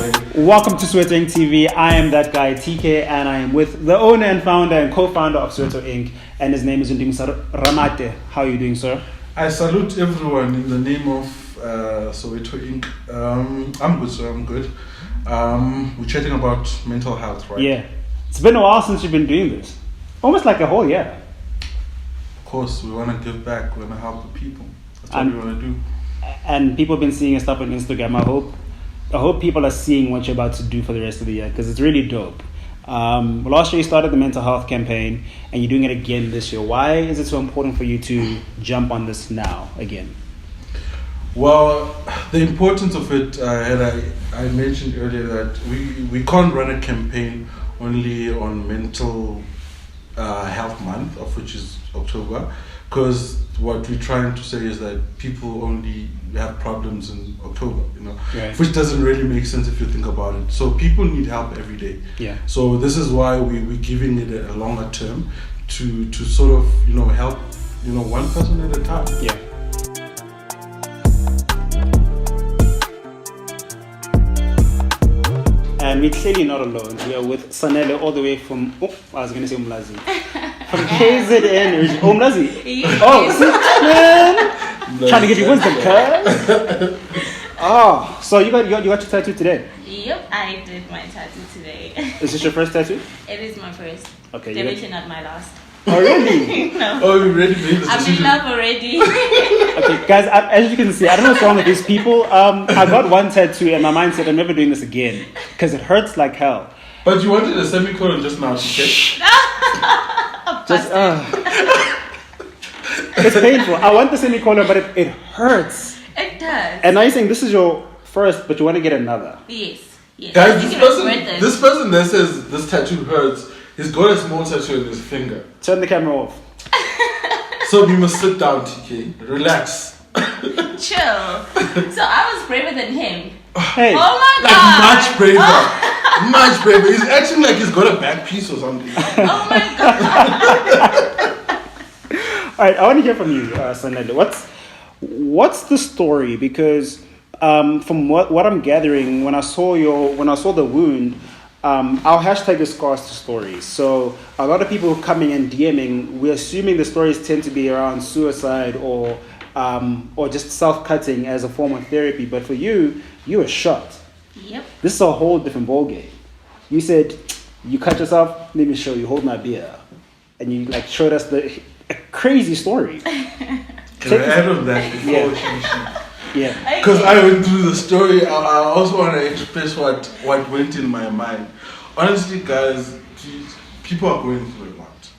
Welcome to Soweto Ink TV. I am that guy, TK, and I am with the owner and founder and co-founder of Soweto Ink, and his name is Ramate. How are you doing, sir? I salute everyone in the name of Soweto Ink. I'm good, sir. I'm good. We're chatting about mental health, right? Yeah. It's been a while since you've been doing this. Almost like a whole year. Of course, we want to give back. We want to help the people. That's what we want to do. And people have been seeing your stuff on Instagram. I hope people are seeing what you're about to do for the rest of the year, because it's really dope. Last year you started the mental health campaign, and you're doing it again this year. Why is it so important for you to jump on this now again? Well, the importance of it, I mentioned earlier that we can't run a campaign only on mental health month, of which is October, because what we're trying to say is that people only have problems in October, Right. Which doesn't really make sense if you think about it. So people need help every day. Yeah. So this is why we're giving it a longer term to sort of help one person at a time. Yeah. And we're clearly not alone. We are with Saneli all the way from, I was going to say Umlazi. From KZN. Umlazi? Yes. Oh, man. Trying to get you wisdom, cuz. Oh, so you got your tattoo today? Yep, I did my tattoo today. Is this your first tattoo? It is my first. Okay. Definitely not my last. Oh, really? No. Oh, you already made this I'm in decision. love already. Okay, guys, as you can see, I don't know what's wrong with these people. I got one tattoo and my mind said I'm never doing this again because it hurts like hell. But you wanted a semicolon just now, okay? Just, it's painful. I want the semicolon, but it hurts. It does. And now you're saying this is your first, but you want to get another. Yes. Guys, You can this person that says this tattoo hurts, he's got a small tattoo on his finger. Turn the camera off. So we must sit down, TK. Relax. Chill. So I was braver than him. Hey. Oh my Like god. much braver. Much braver. He's acting like he's got a back piece or something. Oh my god. All right, I want to hear from you, Saneli. What's the story? Because from what I'm gathering, when I saw the wound, our hashtag is scars to stories. So a lot of people coming and DMing, we're assuming the stories tend to be around suicide or just self-cutting as a form of therapy. But for you were shot. Yep. This is a whole different ballgame. You said, you cut yourself, let me show you, hold my beer. And you showed us a crazy story. Can I add on that before Yeah. Because I went through the story, I also want to express what went in my mind. Honestly, guys, people are going through a lot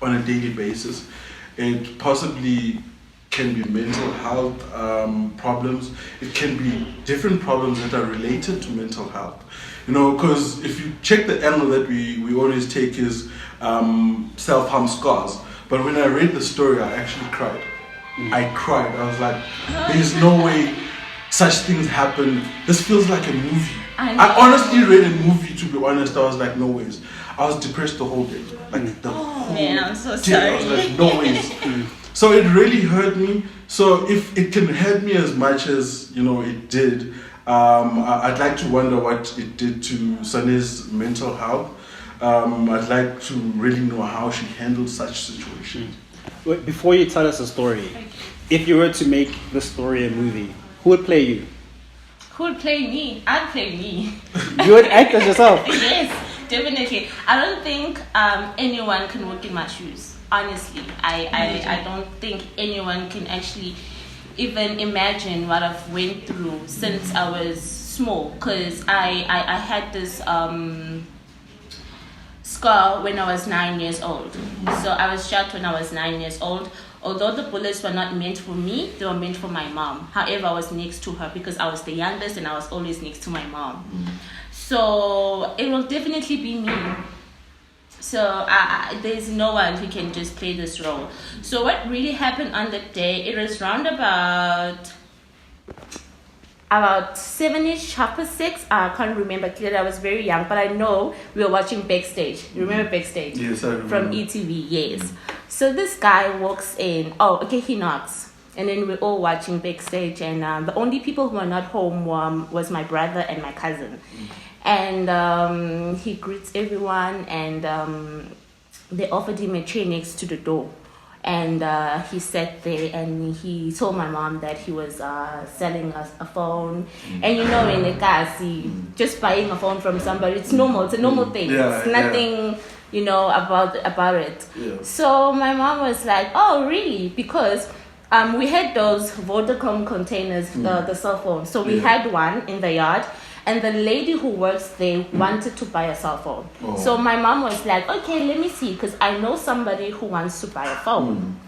on a daily basis. It possibly can be mental health problems. It can be different problems that are related to mental health. Because if you check the angle that we always take is self-harm scars. But when I read the story, I actually cried. I cried. I was like, there's no way such things happen. This feels like a movie. I honestly read a movie, to be honest. I was like, no ways. I was depressed the whole day. Like the whole Man, I'm so day. sorry. I was like, no ways. So it really hurt me. So if it can hurt me as much as it did, I'd like to wonder what it did to Saneli's mental health. I'd like to really know how she handled such situations. Wait, before you tell us the story, if you were to make the story a movie, who would play you? Who would play me? I'd play me. You would act as yourself? Yes, definitely. I don't think anyone can walk in my shoes. Honestly, I don't think anyone can actually even imagine what I've went through since I was small. Because I had this scar when I was 9 years old. So I was shot when I was 9 years old. Although the bullets were not meant for me, they were meant for my mom. However, I was next to her because I was the youngest and I was always next to my mom. So it will definitely be me. So there's no one who can just play this role. So what really happened on that day, it was round about 7ish, 6:30. I can't remember clearly. I was very young, but I know we were watching Backstage. You remember Backstage? Yes, I remember. From ETV, yes. So this guy walks in. Oh, okay, he knocks. And then we're all watching backstage, and the only people who were not home was my brother and my cousin. And he greets everyone, and they offered him a chair next to the door. And he sat there, and he told my mom that he was selling us a phone. And you know, in the Kasi, just buying a phone from somebody, it's normal. It's a normal thing. It's nothing, you know, about it. So my mom was like, "Oh, really?" Because we had those Vodacom containers, the cell phone. So we had one in the yard, and the lady who works there wanted to buy a cell phone. So my mom was like, "Okay, let me see, because I know somebody who wants to buy a phone."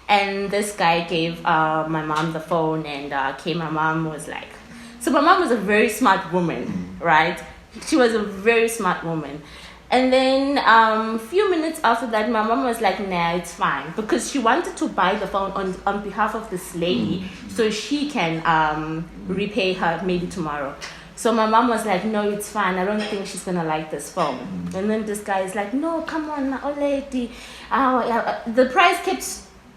And this guy gave my mom the phone, and my mom was like, so my mom was a very smart woman, right? She was a very smart woman. And then a few minutes after that, my mom was like, "Nah, it's fine," because she wanted to buy the phone on behalf of this lady so she can repay her maybe tomorrow. So my mom was like, "No, it's fine. I don't think she's going to like this phone." And then this guy is like, "No, come on, old lady." The price kept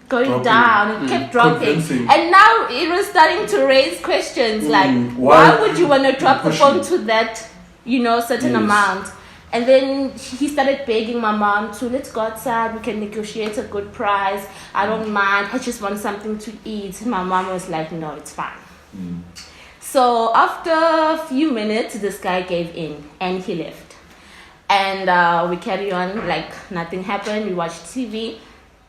going down. It kept dropping. And now it was starting to raise questions like, why would you want to drop the phone to that, you know, certain amount? And then he started begging my mom to, "Let's go outside, we can negotiate a good price. I don't mind, I just want something to eat." And my mom was like, "No, it's fine." So after a few minutes, this guy gave in and he left. And we carry on like nothing happened. We watched TV.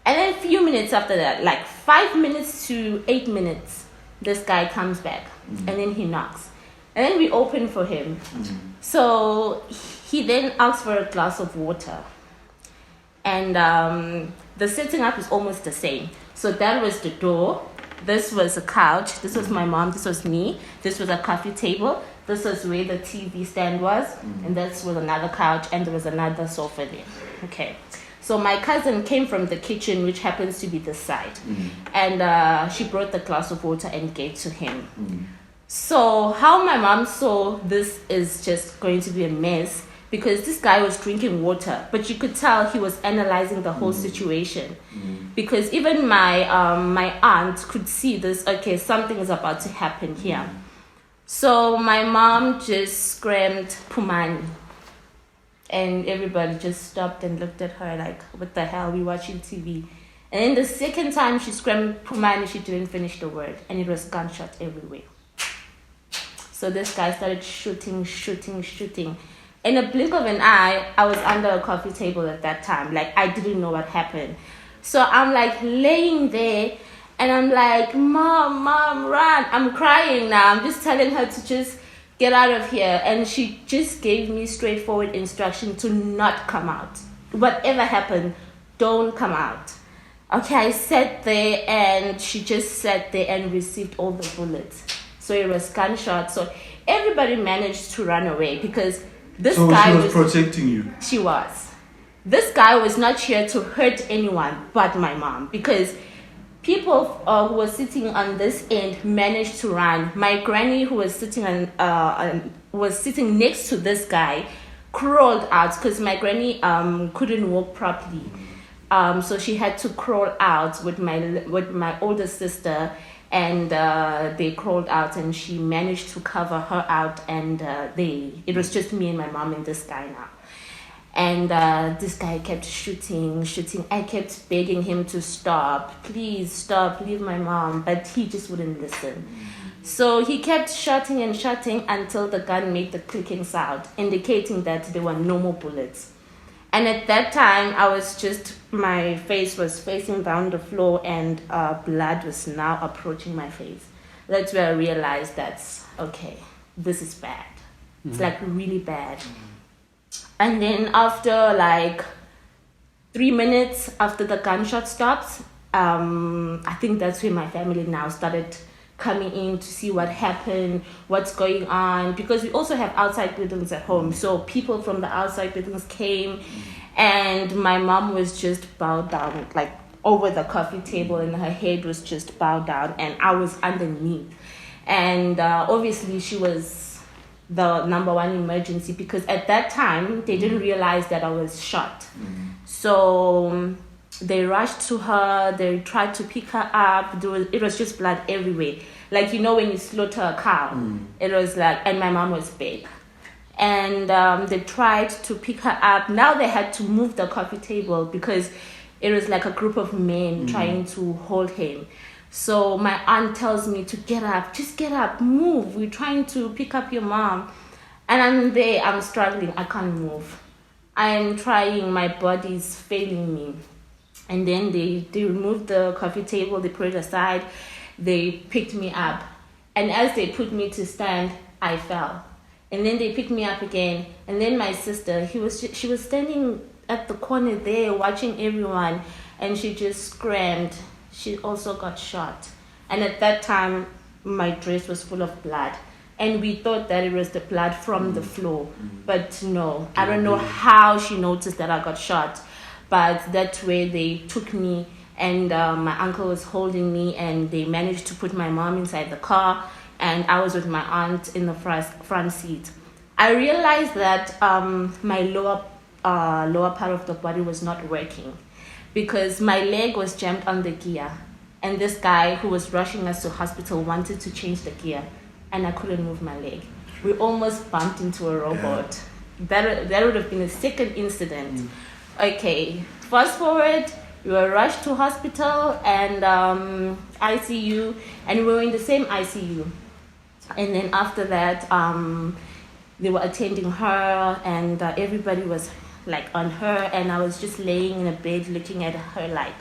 And then a few minutes after that, like 5 minutes to 8 minutes, this guy comes back and then he knocks. And then we open for him. So he then asked for a glass of water. And the setting up is almost the same. So that was the door. This was a couch. This was my mom. This was me. This was a coffee table. This was where the TV stand was. And this was another couch. And there was another sofa there. Okay. So my cousin came from the kitchen, which happens to be this side. And she brought the glass of water and gave to him. So how my mom saw this is just going to be a mess, because this guy was drinking water, but you could tell he was analyzing the whole situation. Because even my aunt could see this, okay, something is about to happen here. So my mom just screamed, "Pumani." And everybody just stopped and looked at her like, "What the hell, we watching TV?" And then the second time she screamed, "Pumani," she didn't finish the word, and it was gunshot everywhere. So this guy started shooting. In a blink of an eye, I was under a coffee table at that time. Like, I didn't know what happened. So I'm like laying there, and I'm like, Mom, run. I'm crying now. I'm just telling her to just get out of here. And she just gave me straightforward instruction to not come out. Whatever happened, don't come out. Okay, I sat there, and she just sat there and received all the bullets. So it was gunshot. So everybody managed to run away, because this guy was protecting you. She was. This guy was not here to hurt anyone but my mom, because people who were sitting on this end managed to run. My granny, who was sitting was sitting next to this guy, crawled out, because my granny couldn't walk properly. So she had to crawl out with my older sister. And they crawled out, and she managed to cover her out, and it was just me and my mom and this guy now. And this guy kept shooting. I kept begging him to stop. "Please stop, leave my mom." But he just wouldn't listen. So he kept shooting until the gun made the clicking sound, indicating that there were no more bullets. And at that time, my face was facing down the floor, and blood was now approaching my face. That's where I realized okay, this is bad. It's like really bad. And then after like 3 minutes after the gunshot stopped, I think that's when my family now started coming in to see what happened, what's going on, because we also have outside buildings at home. So people from the outside buildings came, and my mom was just bowed down, like over the coffee table, and her head was just bowed down, and I was underneath. And obviously she was the number one emergency, because at that time they didn't realize that I was shot. So They rushed to her. They tried to pick her up. It was just blood everywhere. Like, you know, when you slaughter a cow, it was like, and my mom was big. And they tried to pick her up. Now they had to move the coffee table because it was like a group of men trying to hold him. So my aunt tells me to get up, just get up, move. We're trying to pick up your mom. And I'm there, I'm struggling, I can't move. I am trying, my body's failing me. And then they removed the coffee table, they put it aside, they picked me up. And as they put me to stand, I fell. And then they picked me up again. And then my sister, she was standing at the corner there watching everyone, and she just screamed. She also got shot. And at that time, my dress was full of blood. And we thought that it was the blood from the floor. But no, I don't know how she noticed that I got shot. But that's where they took me, and my uncle was holding me, and they managed to put my mom inside the car, and I was with my aunt in the front seat. I realized that my lower part of the body was not working because my leg was jammed on the gear, and this guy who was rushing us to hospital wanted to change the gear, and I couldn't move my leg. We almost bumped into a robot. That would have been a second incident. Okay, fast forward, we were rushed to hospital and ICU, and we were in the same ICU. And then after that, they were attending her, and everybody was like on her, and I was just laying in a bed looking at her like,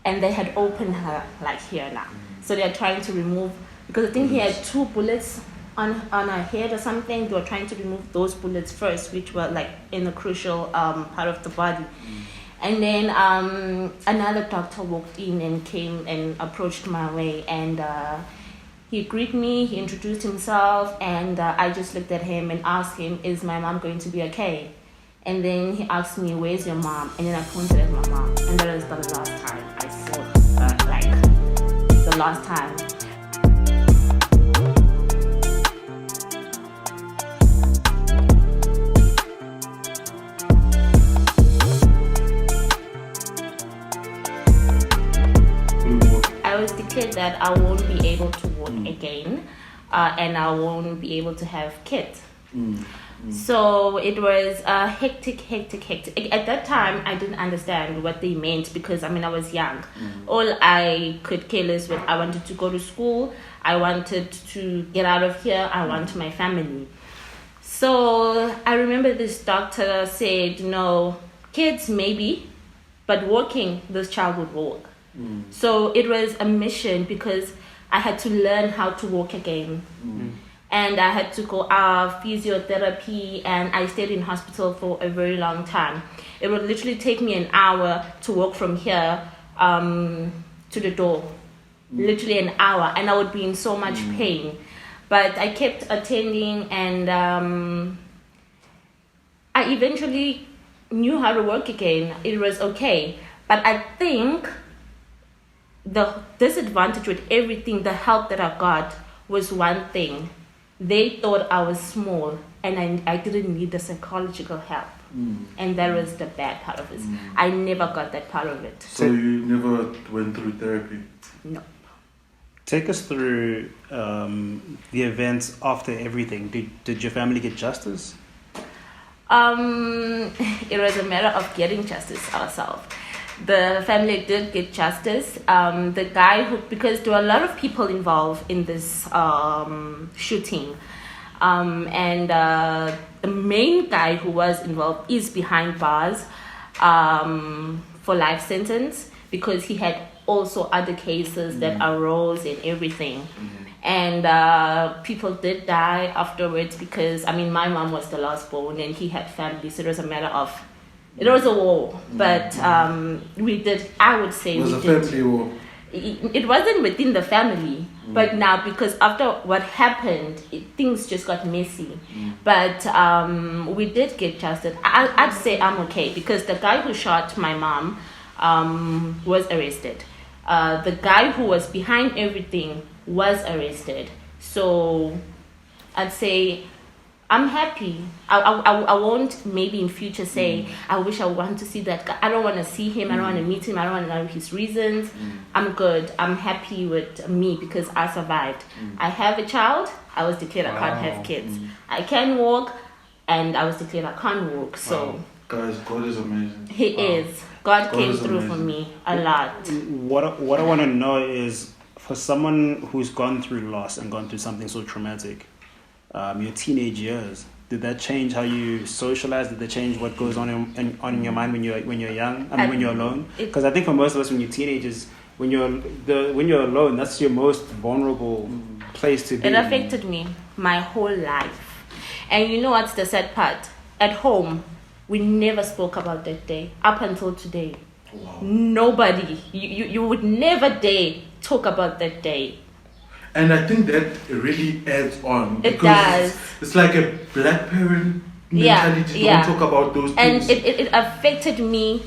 and they had opened her like here now. So they're trying to remove, because I think he had 2 bullets on her head or something. They were trying to remove those bullets first, which were like in a crucial part of the body. And then another doctor walked in and came and approached my way, and he greeted me, he introduced himself, and I just looked at him and asked him, is my mom going to be okay? And then he asked me, where's your mom? And then I pointed at my mom, and that was the last time I saw her, like the last time. I was declared that I won't be able to work again, and I won't be able to have kids. So it was hectic. At that time, I didn't understand what they meant because, I mean, I was young. All I could care less with, I wanted to go to school, I wanted to get out of here, I want my family. So I remember this doctor said, no, kids maybe, but working, this child would walk. So it was a mission because I had to learn how to walk again. And I had to go physiotherapy, and I stayed in hospital for a very long time. It would literally take me an hour to walk from here to the door. Literally an hour, and I would be in so much pain. But I kept attending, and I eventually knew how to walk again. It was okay. But I think the disadvantage with everything, the help that I got was one thing. They thought I was small, and I didn't need the psychological help. And that was the bad part of it. I never got that part of it. So you never went through therapy? No. Take us through the events after everything. Did your family get justice? It was a matter of getting justice ourselves. The family did get justice. The guy who, because there were a lot of people involved in this shooting, and the main guy who was involved is behind bars for life sentence because he had also other cases that arose and everything. And people did die afterwards because, I mean, my mom was the last born and he had family, so it was a matter of, it was a war, but we did, I would say, it was a family war. It wasn't within the family, but now because after what happened, things just got messy. But we did get justice. I'd say I'm okay because the guy who shot my mom was arrested. The guy who was behind everything was arrested. So I'd say I'm happy. I won't maybe in future say I wish I want to see that guy. I don't want to see him. I don't want to meet him. I don't want to know his reasons. I'm good. I'm happy with me because I survived. I have a child. I was declared I can't have kids. I can walk, and I was declared I can't walk. So guys, God is amazing. He is. God came through for me a lot. What I want to know is, for someone who's gone through loss and gone through something so traumatic, your teenage years, did that change how you socialize? Did that change what goes on in your mind when you're young? I mean, when you're alone? Because I think for most of us, when you're teenagers, when you're alone, that's your most vulnerable place to be. It affected me my whole life. And you know what's the sad part? At home, we never spoke about that day up until today. Wow. Nobody, you would never dare talk about that day. And I think that really adds on. It does. It's like a black parent mentality. Don't talk about those things. And it affected me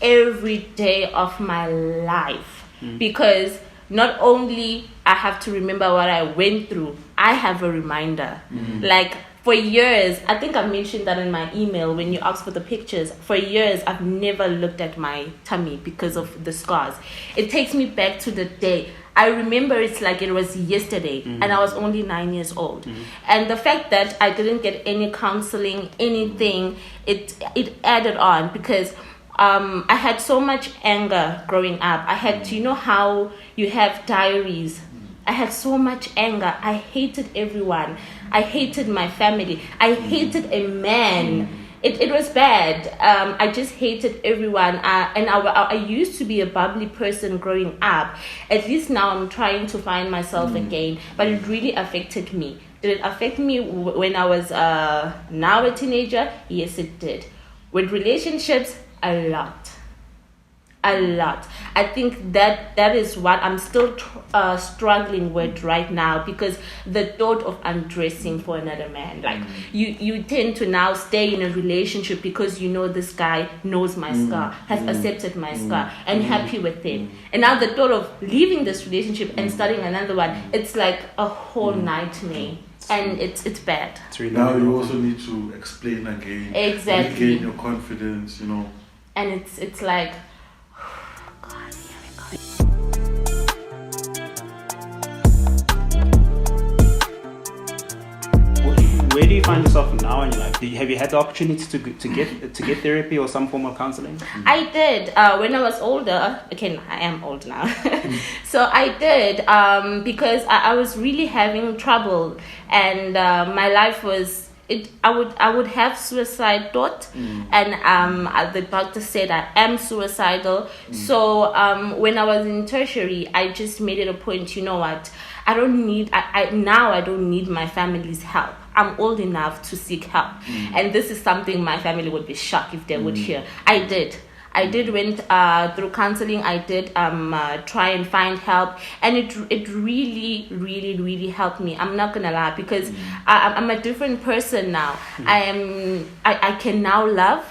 every day of my life. Because not only I have to remember what I went through, I have a reminder. Like, for years, I think I mentioned that in my email when you asked for the pictures. For years, I've never looked at my tummy because of the scars. It takes me back to the day. I remember it's like it was yesterday, and I was only 9 years old. And the fact that I didn't get any counseling, anything, it added on because I had so much anger growing up. I had, you know how you have diaries. I had so much anger. I hated everyone. I hated my family. I hated a man. It was bad. I just hated everyone. And I used to be a bubbly person growing up. At least now I'm trying to find myself again. But it really affected me. Did it affect me when I was now a teenager? Yes, it did. With relationships, a lot. I think that is what I'm still struggling with right now, because the thought of undressing for another man, like you tend to now stay in a relationship because you know this guy knows my scar, has accepted my scar, and happy with it. And now the thought of leaving this relationship and starting another one, it's like a whole nightmare. And it's bad. It's really now you also need to explain again, exactly, regain your confidence, you know. And it's like, where do you find yourself now in your life? Have you had the opportunity to get therapy or some form of counseling? I did when I was older. Again, I am old now. So I did because I was really having trouble, and my life was. I would have suicide thought, and the doctor said I am suicidal. So when I was in tertiary, I just made it a point. You know what? I don't need. I don't need my family's help. I'm old enough to seek help, and this is something my family would be shocked if they would hear. I did went through counseling. I did try and find help, and it really helped me. I'm not gonna lie, because I'm a different person now. I can now love.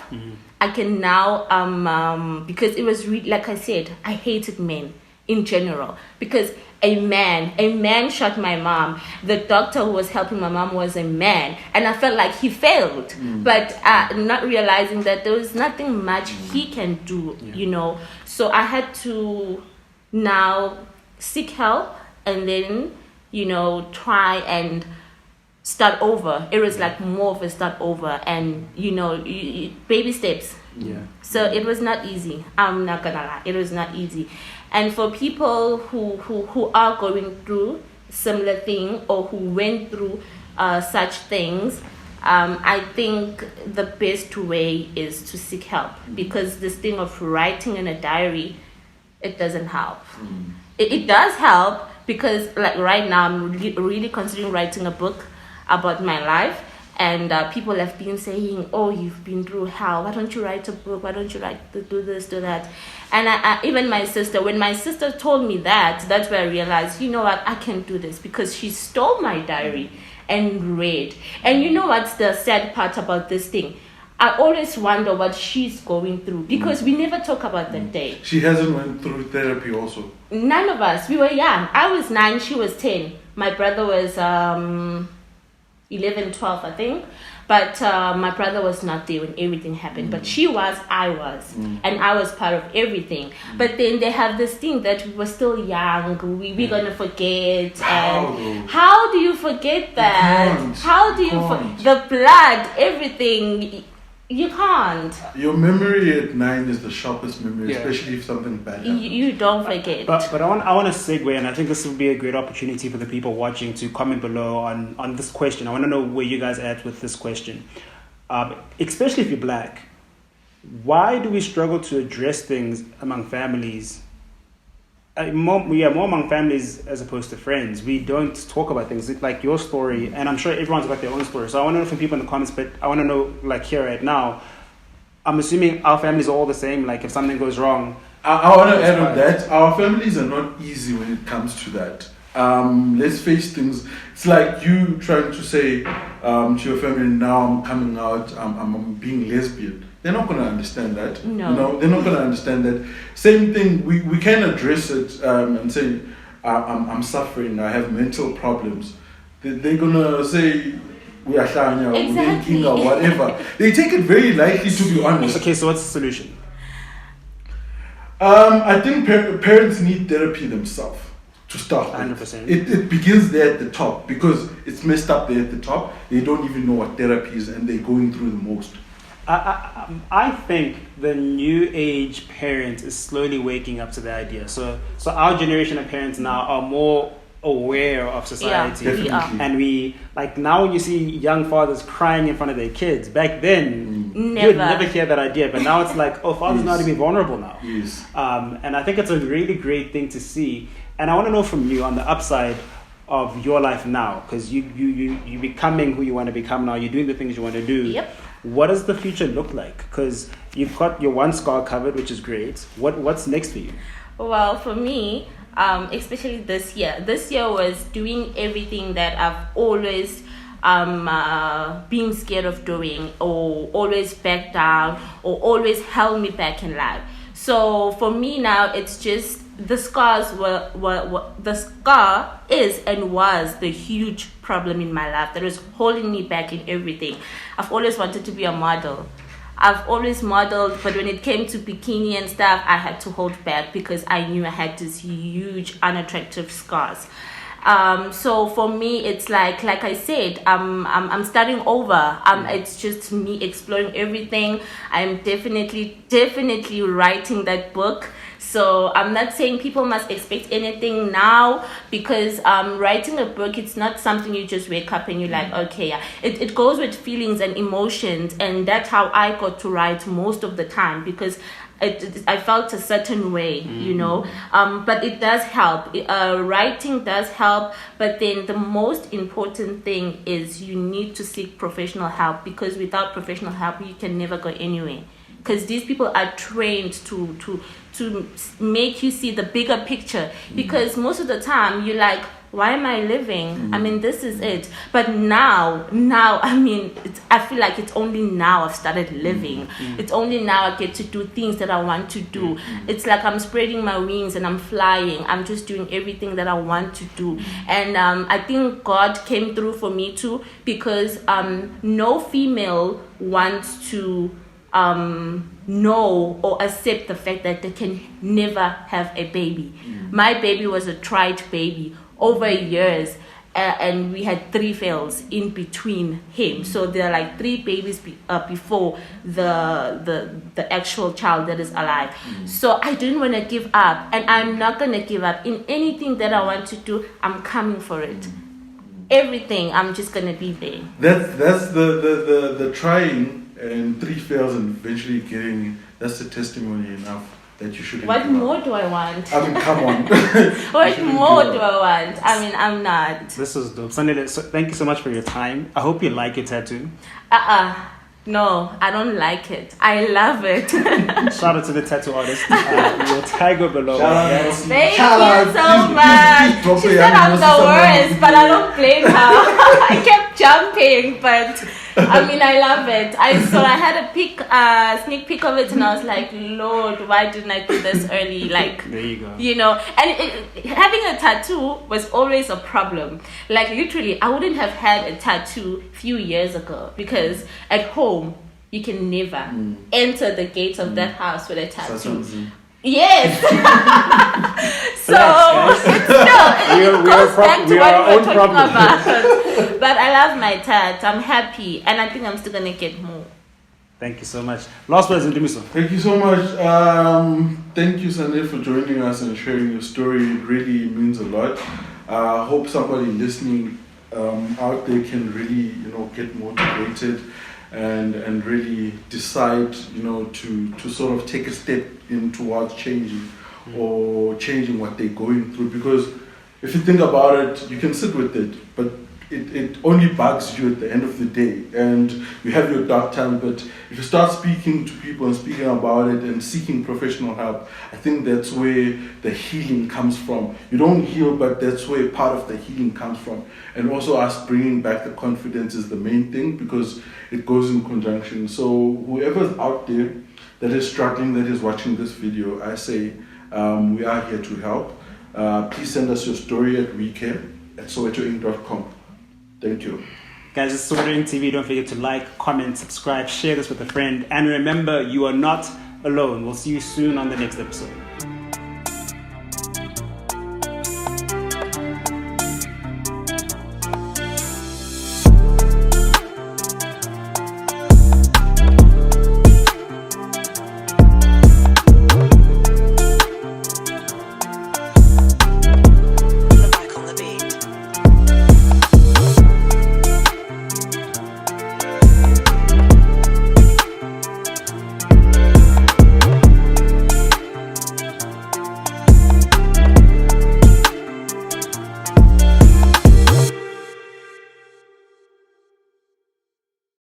I can now because it was really, like I said, I hated men in general, because a man shot my mom. The doctor who was helping my mom was a man, and I felt like he failed, but not realizing that there was nothing much he can do, you know. So I had to now seek help, and then, you know, try and start over. It was like more of a start over, and, you know, baby steps. So it was not easy. I'm not gonna lie, it was not easy. And for people who are going through similar thing, or who went through such things, I think the best way is to seek help, because this thing of writing in a diary, it doesn't help. It does help, because like right now I'm really considering writing a book about my life. And people have been saying, oh, you've been through hell. Why don't you write a book? Why don't you do this, do that? And even my sister, when my sister told me that, that's where I realized, you know what, I can do this, because she stole my diary and read. And you know what's the sad part about this thing? I always wonder what she's going through, because we never talk about that day. She hasn't went through therapy also? None of us. We were young. I was 9, she was 10. My brother was... 11, 12, I think. But my brother was not there when everything happened. But she was, I was. And I was part of everything. But then they have this thing that we were still young. We're going to forget. And how do you forget that? How do you the blood, everything? You can't. Your memory at 9 is the sharpest memory, especially if something bad happens. You don't forget. But I want to segue, and I think this will be a great opportunity for the people watching to comment below on this question. I want to know where you guys are at with this question. Especially if you're black, why do we struggle to address things among families? More among families as opposed to friends. We don't talk about things like your story, and I'm sure everyone's got their own story. So I want to know from people in the comments, but I want to know, like, here right now, I'm assuming our families are all the same. Like, if something goes wrong, I want to add on that. Our families are not easy when it comes to that. Let's face things. It's like you trying to say to your family, now I'm coming out, I'm being lesbian. They're not going to understand that. No. You know, they're not going to understand that. Same thing, we can address it and say, I'm suffering, I have mental problems. They're going to say, we are shanya, exactly. or whatever. They take it very lightly, to be honest. Okay, so what's the solution? I think parents need therapy themselves to start with. 100%. It begins there at the top because it's messed up there at the top. They don't even know what therapy is and they're going through the most. I think the new age parent is slowly waking up to the idea. So our generation of parents now are more aware of society. Yeah, and we, like, now when you see young fathers crying in front of their kids, back then you'd never hear that idea, but now it's like, oh, fathers know how to be vulnerable now. Yes. And I think it's a really great thing to see. And I want to know from you on the upside of your life now, because you're becoming who you want to become now. You're doing the things you want to do. Yep. What does the future look like? Because you've got your one scar covered, which is great. What's next for you? Well, for me, especially this year was doing everything that I've always been scared of doing, or always backed down, or always held me back in life. So for me now, it's just the scars the scar is and was the huge problem in my life that was holding me back in everything. I've always wanted to be a model. I've always modeled, but when it came to bikini and stuff, I had to hold back because I knew I had these huge unattractive scars. So for me, it's like I said, I'm starting over. It's just me exploring everything. I'm definitely writing that book. So I'm not saying people must expect anything now, because writing a book, it's not something you just wake up and you're like, okay, yeah. It goes with feelings and emotions, and that's how I got to write most of the time, because I felt a certain way, you know. But it does help. Writing does help, but then the most important thing is you need to seek professional help, because without professional help, you can never go anywhere. Because these people are trained to make you see the bigger picture. Because most of the time you're like, why am I living? I mean, this is it. But now, I mean, I feel like it's only now I've started living. It's only now I get to do things that I want to do. It's like I'm spreading my wings and I'm flying. I'm just doing everything that I want to do. And I think God came through for me too, because no female wants to know or accept the fact that they can never have a baby. My baby was a tried baby over years, and we had 3 fails in between him. So there are like 3 babies before the actual child that is alive. So I didn't want to give up, and I'm not going to give up. In anything that I want to do, I'm coming for it. Everything, I'm just going to be there. That's the trying and 3 fails and eventually getting, that's the testimony enough that you shouldn't. What more do I want? I mean, come on. What more do I want? I mean, I'm not. This is dope. Saneli, so thank you so much for your time. I hope you like your tattoo. No, I don't like it. I love it. Shout out to the tattoo artist. Your tiger below. Thank you so much. She said I'm the worst, but I don't blame her. I kept jumping, but I mean, I love it. I had a sneak peek of it, and I was like, Lord, why didn't I do this early? Like, there you go. You know, and having a tattoo was always a problem. Like, literally, I wouldn't have had a tattoo a few years ago because at home you can never enter the gates of that house with a tattoo. Yes. So it goes back to what we were talking about. But I love my tat. I'm happy, and I think I'm still gonna get more. Thank you so much. Last words, Ndumiso. Thank you so much. Thank you, Saneli, for joining us and sharing your story. It really means a lot. I hope somebody listening out there can really, get motivated and really decide, to sort of take a step in towards changing or changing what they're going through. Because if you think about it, you can sit with it, but it only bugs you at the end of the day, and you have your dark time. But if you start speaking to people and speaking about it and seeking professional help, I think that's where the healing comes from. You don't heal, but that's where part of the healing comes from. And also us bringing back the confidence is the main thing, because it goes in conjunction. So whoever's out there that is struggling, that is watching this video, I say we are here to help. Please send us your story at wecare@sowetoink.com. Thank you. Guys, it's Soweto Ink TV. Don't forget to like, comment, subscribe, share this with a friend. And remember, you are not alone. We'll see you soon on the next episode.